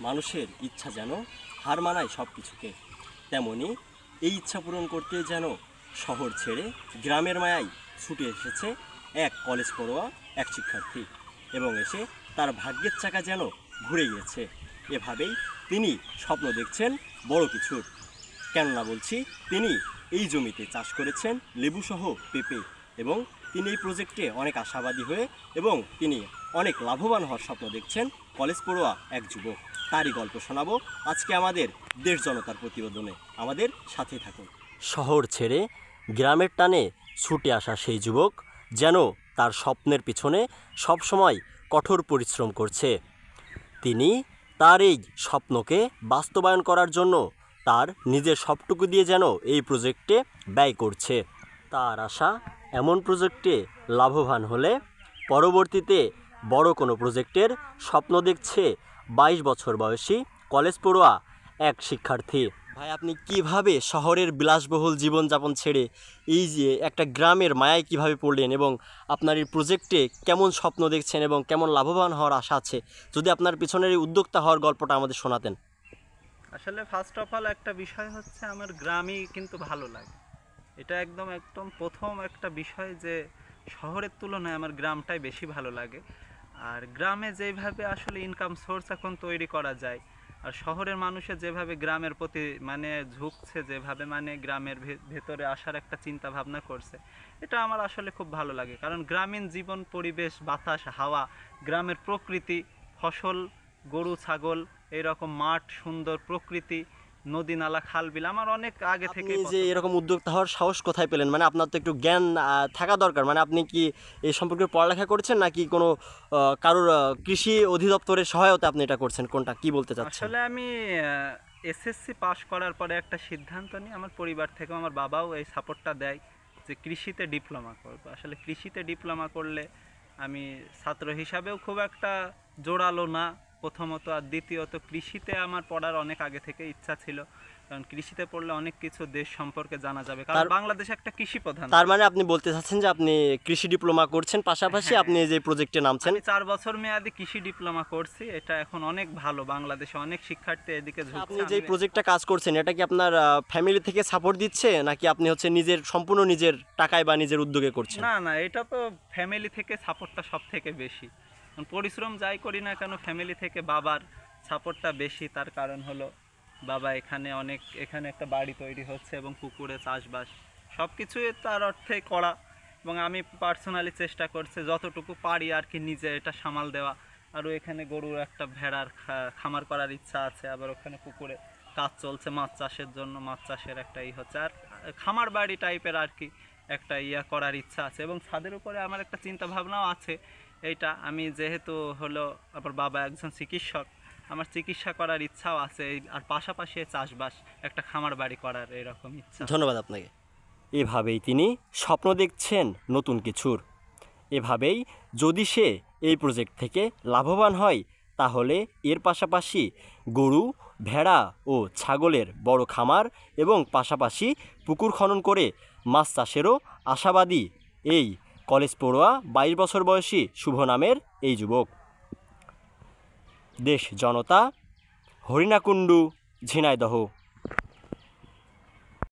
মানুষের ইচ্ছা যেন হার মানায় সব কিছুকে, তেমনি এই ইচ্ছা পূরণ করতে যেন শহর ছেড়ে গ্রামের মায়ায় ছুটে এসেছে এক কলেজ পড়ুয়া এক শিক্ষার্থী, এবং এসে তার ভাগ্যের চাকা যেন ঘুরে গিয়েছে। এভাবেই তিনি স্বপ্ন দেখছেন বড় কিছুর। কেননা বলছি, তিনি এই জমিতে চাষ করেছেন লেবুসহ পেঁপে, এবং তিনি এই প্রজেক্টে অনেক আশাবাদী হয়ে এবং তিনি অনেক লাভবান হওয়ার স্বপ্ন দেখছেন কলেজ পড়ুয়া এক যুবক। তারই গল্প শোনাবো আজকে আমাদের দেশ জনতার প্রতিবেদনে। আমাদের সাথে থাকুন। শহর ছেড়ে গ্রামের টানে ছুটে আসা সেই যুবক যেন তার স্বপ্নের পিছনে সবসময় কঠোর পরিশ্রম করছে। তিনি তার এই স্বপ্নকে বাস্তবায়ন করার জন্য তার নিজের সবটুকু দিয়ে যেন এই প্রজেক্টে ব্যয় করছে। তার আশা, এমন প্রজেক্টে লাভবান হলে পরবর্তীতে বড় কোনো প্রজেক্টের স্বপ্ন দেখছে 22 বছর বয়সী কলেজ পড়ুয়া এক শিক্ষার্থী। ভাই, আপনি কিভাবে শহরের বিলাসবহুল জীবনযাপন ছেড়ে এই যে একটা গ্রামের মায়ায় কিভাবে পড়লেন, এবং আপনার এই প্রজেক্টে কেমন স্বপ্ন দেখছেন এবং কেমন লাভবান হওয়ার আশা আছে, যদি আপনার পিছনের এই উদ্যোক্তা হওয়ার গল্পটা আমাদের শোনাতেন। আসলে ফার্স্ট অফ অল একটা বিষয় হচ্ছে, আমার গ্রামই কিন্তু ভালো লাগে। এটা একদম প্রথম একটা বিষয় যে শহরের তুলনায় আমার গ্রামটাই বেশি ভালো লাগে। আর গ্রামে যেভাবে আসলে ইনকাম সোর্স এখন তৈরি করা যায়, আর শহরের মানুষের যেভাবে গ্রামের প্রতি ঝুঁকছে, যেভাবে গ্রামের ভেতরে আসার একটা চিন্তা ভাবনা করছে, এটা আমার আসলে খুব ভালো লাগে। কারণ গ্রামীণ জীবন, পরিবেশ, বাতাস, হাওয়া, গ্রামের প্রকৃতি, ফসল, গরু ছাগল, এইরকম মাঠ, সুন্দর প্রকৃতি, নদী নালা, খাল বিল আমার অনেক আগে থেকে। যে এরকম উদ্যোক্তা হওয়ার সাহস কোথায় পেলেন? আপনার তো একটু জ্ঞান থাকা দরকার। আপনি কি এই সম্পর্কে পড়ালেখা করছেন, নাকি কোনো কারোর কৃষি অধিদপ্তরের সহায়তা আপনি এটা করছেন? কোনটা কি বলতে চাচ্ছেন? আসলে আমি এসএসসি পাস করার পরে একটা সিদ্ধান্ত নিই, আমার পরিবার থেকে আমার বাবাও এই সাপোর্টটা দেয় যে কৃষিতে ডিপ্লোমা করব। আসলে কৃষিতে ডিপ্লোমা করলে আমি ছাত্র হিসাবেও খুব একটা জোরালো না প্রথমত, আর দ্বিতীয়ত কৃষিতে আমার পড়ার অনেক আগে থেকে ইচ্ছা ছিল। কারণ কৃষিতে পড়লে অনেক কিছু দেশ সম্পর্কে জানা যাবে, কারণ বাংলাদেশ একটা কৃষি প্রধান। তার আপনি বলতে চাচ্ছেন যে আপনি কৃষি ডিপ্লোমা করছেন, পাশাপাশি আপনি যে প্রজেক্টে নামছেন। আমি 4 বছর মেয়াদি কৃষি ডিপ্লোমা করছি। এটা এখন অনেক ভালো, বাংলাদেশে অনেক শিক্ষার্থী এদিকে ঝুঁকছে। আপনি যে প্রজেক্টটা কাজ করছেন, এটা কি আপনার ফ্যামিলি থেকে সাপোর্ট দিচ্ছে, নাকি আপনি সম্পূর্ণ নিজের টাকায় বা নিজের উদ্যোগে করছেন? না, এটা তো ফ্যামিলি থেকে সাপোর্টটা সব থেকে বেশি। পরিশ্রম যাই করি না কেন, ফ্যামিলি থেকে বাবার সাপোর্টটা বেশি। তার কারণ হলো বাবা এখানে একটা বাড়ি তৈরি হচ্ছে, এবং পুকুরে চাষবাস সব কিছুই তার অর্থে করা, এবং আমি পার্সোনালি চেষ্টা করছি যতটুকু পারি আর কি নিজে এটা সামাল দেওয়া। আরও এখানে গরুর একটা ভেড়ার খামার করার ইচ্ছা আছে, আবার ওখানে পুকুরে কাজ চলছে মাছ চাষের জন্য, মাছ চাষের একটা হচ্ছে, আর খামার বাড়ি টাইপের আর কি একটা করার ইচ্ছা আছে। এবং ছাদের উপরে আমার একটা চিন্তা ভাবনাও আছে। এইটা আমি যেহেতু হলো আমার বাবা একজন চিকিৎসক, আমার চিকিৎসা করার ইচ্ছাও আছে, আর পাশাপাশি চাষবাস, একটা খামার বাড়ি করার এরকম ইচ্ছা। ধন্যবাদ আপনাকে। এভাবেই তিনি স্বপ্ন দেখছেন নতুন কিছুর। এভাবেই যদি সে এই প্রজেক্ট থেকে লাভবান হয়, তাহলে এর পাশাপাশি গরু, ভেড়া ও ছাগলের বড় খামার এবং পাশাপাশি পুকুর খনন করে মাছ চাষেরও আশাবাদী এই কলেজ পড়ুয়া 22 বছর বয়সী শুভ নামের এই যুবক। দেশ জনতা, হরিণাকুণ্ডু, ঝিনাইদহ।